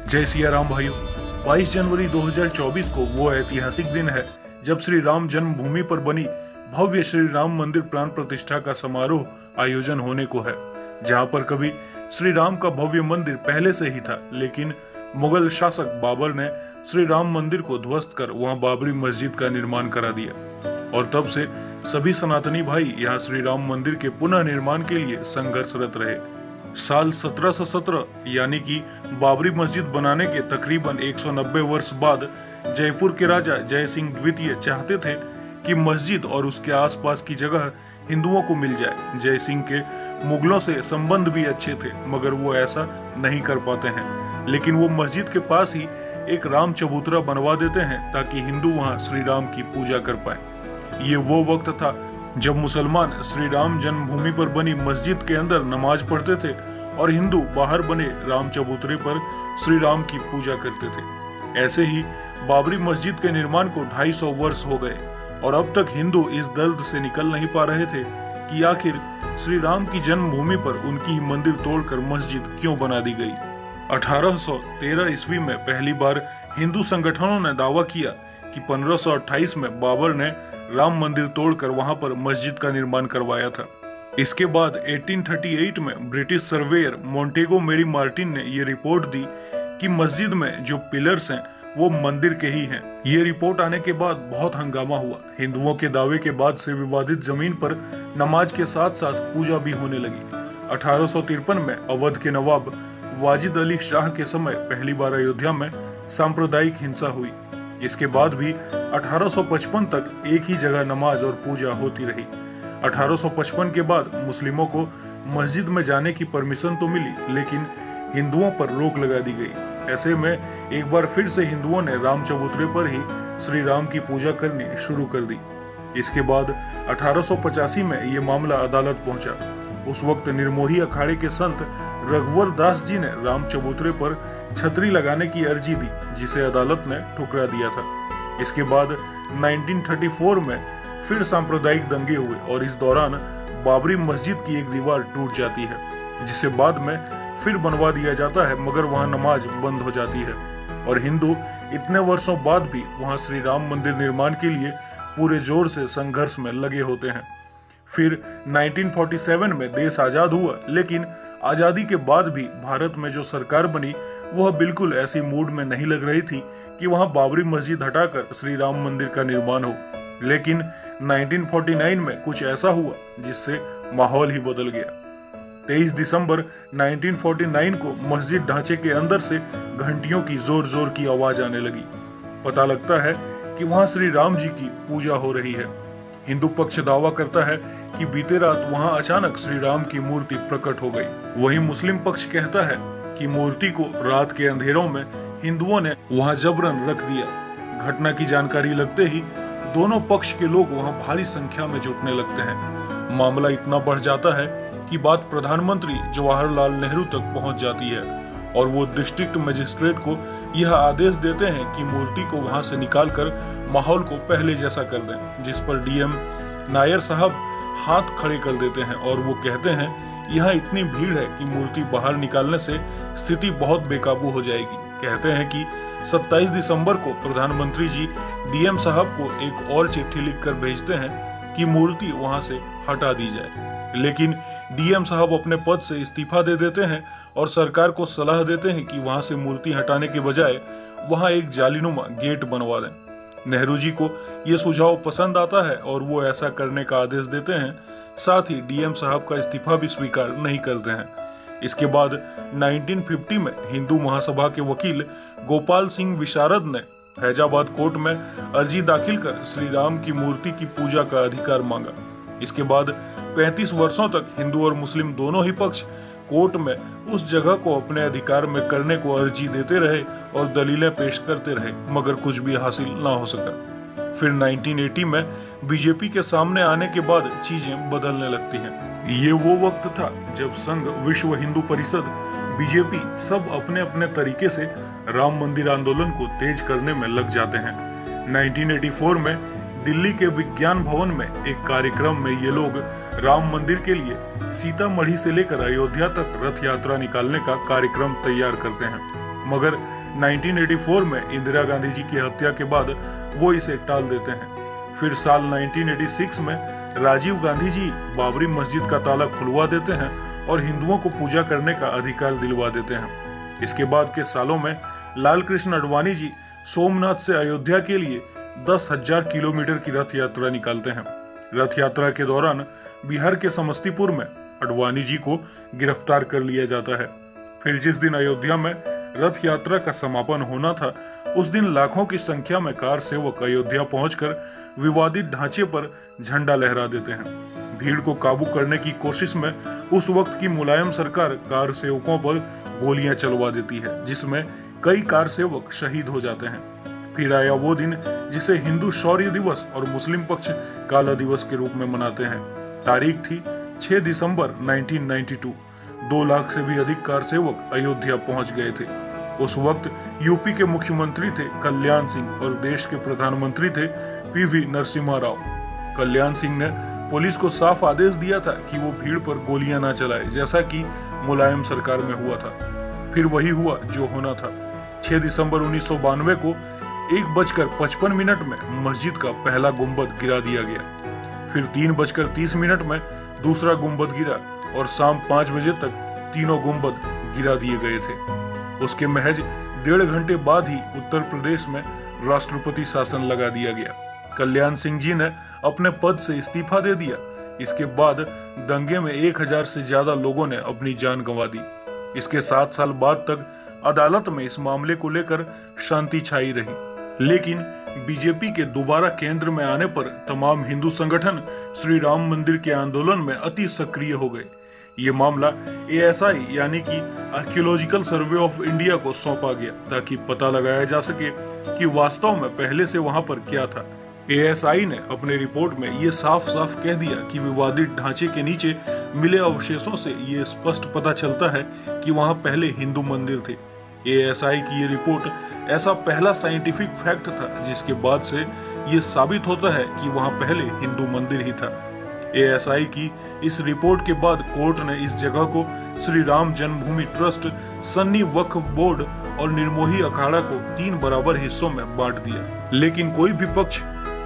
जय सिया राम भाइयों। 22 जनवरी 2024 को वो ऐतिहासिक दिन है जब श्री राम जन्मभूमि पर बनी भव्य श्री राम मंदिर प्राण प्रतिष्ठा का समारोह आयोजन होने को है, जहां पर कभी श्री राम का भव्य मंदिर पहले से ही था, लेकिन मुगल शासक बाबर ने श्री राम मंदिर को ध्वस्त कर वहां बाबरी मस्जिद का निर्माण करा दिया और तब से सभी सनातनी भाई यहां श्री राम मंदिर के पुनः निर्माण के लिए संघर्षरत रहे। साल 1717 यानी कि बाबरी मस्जिद बनाने के तकरीबन 190 वर्ष बाद जयपुर के राजा जय सिंह द्वितीय चाहते थे कि मस्जिद और उसके आसपास की जगह हिंदुओं को मिल जाए। जय सिंह के मुगलों से संबंध भी अच्छे थे, मगर वो ऐसा नहीं कर पाते हैं, लेकिन वो मस्जिद के पास ही एक राम चबूतरा बनवा देते हैं ताकि हिंदू वहां श्री राम की पूजा कर पाए। ये वो वक्त था जब मुसलमान श्री राम जन्मभूमि पर बनी मस्जिद के अंदर नमाज पढ़ते थे और हिंदू बाहर बने राम चबूतरे पर श्री राम की पूजा करते थे। ऐसे ही बाबरी मस्जिद के निर्माण को 250 वर्ष हो गए और अब तक हिंदू इस दर्द से निकल नहीं पा रहे थे कि आखिर श्री राम की जन्मभूमि पर उनकी ही मंदिर तोड़कर मस्जिद क्यों बना दी गई। 1813 ईस्वी में पहली बार हिंदू संगठनों ने दावा किया कि 1528 में बाबर ने राम मंदिर तोड़कर वहां पर मस्जिद का निर्माण करवाया था। इसके बाद 1838 में ब्रिटिश सर्वेयर मोंटेगो मेरी मार्टिन ने यह रिपोर्ट दी कि मस्जिद में जो पिलर्स हैं वो मंदिर के ही हैं। ये रिपोर्ट आने के बाद बहुत हंगामा हुआ। हिंदुओं के दावे के बाद से विवादित जमीन पर नमाज के साथ साथ पूजा भी होने लगी। 1853 में अवध के नवाब वाजिद अली शाह के समय पहली बार अयोध्या में सांप्रदायिक हिंसा हुई। इसके बाद भी 1855 तक एक ही जगह नमाज और पूजा होती रही। 1855 के बाद मुस्लिमों को मस्जिद में जाने की परमिशन तो मिली, लेकिन हिंदुओं पर रोक लगा दी गई। ऐसे में एक बार फिर से हिंदुओं ने राम चबूतरे पर ही श्री राम की पूजा करनी शुरू कर दी। इसके बाद 1885 में ये मामला अदालत पहुंचा। उस वक्त निर्मोही अखाड़े के संत रघुवर दास जी ने राम चबूतरे पर छतरी लगाने की अर्जी दी, जिसे अदालत ने ठुकरा दिया था। इसके बाद 1934 में फिर सांप्रदायिक दंगे हुए और इस दौरान बाबरी मस्जिद की एक दीवार टूट जाती है, जिसे बाद में फिर बनवा दिया जाता है, मगर वहां नमाज बंद हो जाती है और हिंदू इतने वर्षों बाद भी वहां श्री राम मंदिर निर्माण के लिए पूरे जोर से संघर्ष में लगे होते हैं। फिर 1947 में देश आजाद हुआ, लेकिन आजादी के बाद भी भारत में जो सरकार बनी वह बिल्कुल ऐसी मूड में नहीं लग रही थी कि वहां बाबरी मस्जिद हटाकर श्री राम मंदिर का निर्माण हो। लेकिन 1949 में कुछ ऐसा हुआ जिससे माहौल ही बदल गया। 23 दिसंबर 1949 को मस्जिद ढांचे के अंदर से घंटियों की जोर जोर की आवाज आने लगी। पता लगता है कि वहां श्री राम जी की पूजा हो रही है। हिंदू पक्ष दावा करता है कि बीते रात वहां अचानक श्री राम की मूर्ति प्रकट हो गई। वहीं मुस्लिम पक्ष कहता है कि मूर्ति को रात के अंधेरों में हिंदुओं ने वहां जबरन रख दिया। घटना की जानकारी लगते ही दोनों पक्ष के लोग वहां भारी संख्या में जुटने लगते हैं। मामला इतना बढ़ जाता है कि बात प्रधानमंत्री जवाहरलाल नेहरू तक पहुंच जाती है और वो डिस्ट्रिक्ट मजिस्ट्रेट को यह आदेश देते हैं कि मूर्ति को वहां से निकालकर माहौल को पहले जैसा कर दें, जिस पर डीएम नायर साहब हाथ खड़े कर देते हैं और वो कहते हैं यहाँ इतनी भीड़ है कि मूर्ति बाहर निकालने से स्थिति बहुत बेकाबू हो जाएगी। कहते हैं कि 27 दिसंबर को प्रधानमंत्री जी डीएम साहब को एक और चिट्ठी लिखकर भेजते हैं कि मूर्ति वहां से हटा दी जाए, लेकिन डीएम साहब अपने पद से इस्तीफा दे देते हैं और सरकार को सलाह देते हैं कि वहां से मूर्ति हटाने के बजाय वहां एक जालीनुमा गेट बनवा दें। नेहरू जी को यह सुझाव पसंद आता है और वो ऐसा करने का आदेश देते हैं। साथ ही डीएम साहब का इस्तीफा भी स्वीकार नहीं करते हैं। इसके बाद 1950 में हिंदू महासभा के वकील गोपाल सिंह विशारद ने फैजाबाद कोर्ट में अर्जी दाखिल कर श्री राम की मूर्ति की पूजा का अधिकार मांगा। इसके बाद 35 वर्षों तक हिंदू और मुस्लिम दोनों ही पक्ष कोर्ट में उस जगह को अपने अधिकार में करने को अर्जी देते रहे और दलीलें पेश करते रहे, मगर कुछ भी हासिल ना हो सका। फिर 1980 में बीजेपी के सामने आने के बाद चीजें बदलने लगती हैं। ये वो वक्त था जब संघ विश्व हिंदू परिषद बीजेपी सब अपने अपने तरीके से राम मंदिर आंदोलन को तेज करने में लग जाते हैं। 1984 में दिल्ली के विज्ञान भवन में एक कार्यक्रम में ये लोग राम मंदिर के लिए सीतामढ़ी से लेकर अयोध्या तक रथ यात्रा निकालने का कार्यक्रम तैयार करते हैं। मगर 1984 में इंदिरा गांधी जी की हत्या के बाद वो इसे टाल देते हैं। फिर साल 1986 में राजीव गांधी जी बाबरी मस्जिद का ताला खुलवा देते हैं और हिंदुओं को पूजा करने का अधिकार दिलवा देते हैं। इसके बाद के सालों में लाल कृष्ण आडवाणी जी सोमनाथ से अयोध्या के लिए 10,000 किलोमीटर की रथ यात्रा निकालते हैं। रथ यात्रा के दौरान बिहार के समस्तीपुर में आडवाणी जी को गिरफ्तार कर लिया जाता है। फिर जिस दिन अयोध्या में रथ यात्रा का समापन होना था, उस दिन लाखों की संख्या में कार सेवक अयोध्या पहुंचकर विवादित ढांचे पर झंडा लहरा देते हैं। भीड़ को काबू करने की कोशिश में उस वक्त की मुलायम सरकार कार सेवकों पर गोलियां चलवा देती है, जिसमें कई कार सेवक शहीद हो जाते हैं। फिर आया वो दिन जिसे हिंदू शौर्य दिवस और मुस्लिम पक्ष काला दिवस के रूप में मनाते हैं। तारीख थी 6 दिसंबर 1992। 2 लाख से भी अधिक कार सेवक अयोध्या पहुंच गए थे। उस वक्त यूपी के मुख्यमंत्री थे कल्याण सिंह और देश के प्रधानमंत्री थे पीवी नरसिम्हा राव। कल्याण सिंह ने पुलिस को साफ आदेश दिया था कि वो भीड़ पर गोलियां ना चलाए, जैसा कि मुलायम सरकार में हुआ था। फिर वही हुआ जो होना था। 6 दिसंबर 1992 को 1:55 में मस्जिद का पहला गुंबद गिरा दिया गया। फिर 3:30 में दूसरा गुंबद गिरा और शाम 5 बजे तक तीनों गुंबद गिरा दिए गए थे। उसके महज 1.5 घंटे बाद ही उत्तर प्रदेश में राष्ट्रपति शासन लगा दिया गया। कल्याण सिंह जी ने अपने पद से इस्तीफा दे दिया। इसके बाद दंगे में 1000 से ज्यादा लोगों ने अपनी जान गंवा दी। इसके 7 साल बाद तक अदालत में इस मामले को लेकर शांति छाई रही, लेकिन बीजेपी के दोबारा केंद्र में आने पर तमाम हिंदू संगठन श्री राम मंदिर के आंदोलन में अति सक्रिय हो गए। ये मामला ASI यानी कि आर्कियोलॉजिकल सर्वे ऑफ इंडिया को सौंपा गया ताकि पता लगाया जा सके कि वास्तव में पहले से वहां पर क्या था। ASI ने अपने रिपोर्ट में ये साफ साफ कह दिया कि विवादित ढांचे के नीचे मिले अवशेषों से ये स्पष्ट पता चलता है कि वहां पहले हिंदू मंदिर थे। ASI की ये रिपोर्ट ऐसा पहला साइंटिफिक फैक्ट था जिसके बाद से ये साबित होता है कि वहां पहले हिंदू मंदिर ही था। ASI की इस रिपोर्ट के बाद कोर्ट ने इस जगह को श्री राम जन्मभूमि ट्रस्ट, सन्नी वक्फ बोर्ड और निर्मोही अखाड़ा को 3 बराबर हिस्सों में बांट दिया। लेकिन कोई भी पक्ष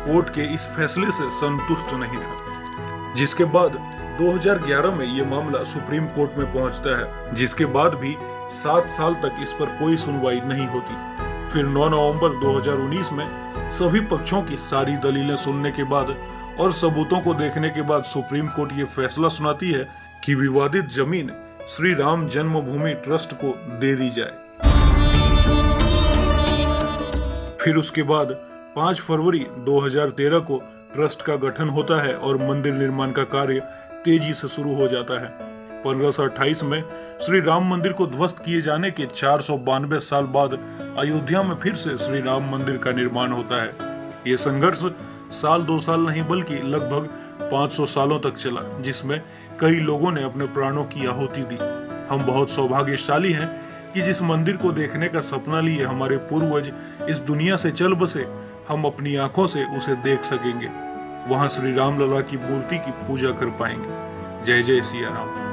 कोर्ट के इस फैसले से संतुष्ट नहीं था, जिसके बाद 2011 में ये मामला सुप्रीम कोर्ट में पहुंचता है, जिसके बाद भी 7 साल तक इस पर कोई सुनवाई नहीं होती। फिर 9 नवंबर 2019 में सभी पक्षों की सारी दलीलें सुनने के बाद और सबूतों को देखने के बाद सुप्रीम कोर्ट ये फैसला सुनाती है कि विवादित जमीन श्री राम जन्मभूमि ट्रस्ट को दे दी जाए। फिर उसके बाद 5 फरवरी 2013 को ट्रस्ट का गठन होता है और मंदिर निर्माण का कार्य तेजी से शुरू हो जाता है। 1528 में श्री राम मंदिर को ध्वस्त किए जाने के 492 साल बाद अयोध्या में फिर से श्री राम मंदिर का निर्माण होता है। ये संघर्ष साल 2 साल नहीं बल्कि लगभग 500 सालों तक चला, जिसमें कई लोगों ने अपने प्राणों की आहुति दी। हम बहुत सौभाग्यशाली हैं कि जिस मंदिर को देखने का सपना लिए हमारे पूर्वज इस दुनिया से चल बसे, हम अपनी आंखों से उसे देख सकेंगे। वहां श्री राम लला की मूर्ति की पूजा कर पाएंगे। जय जय सिया राम।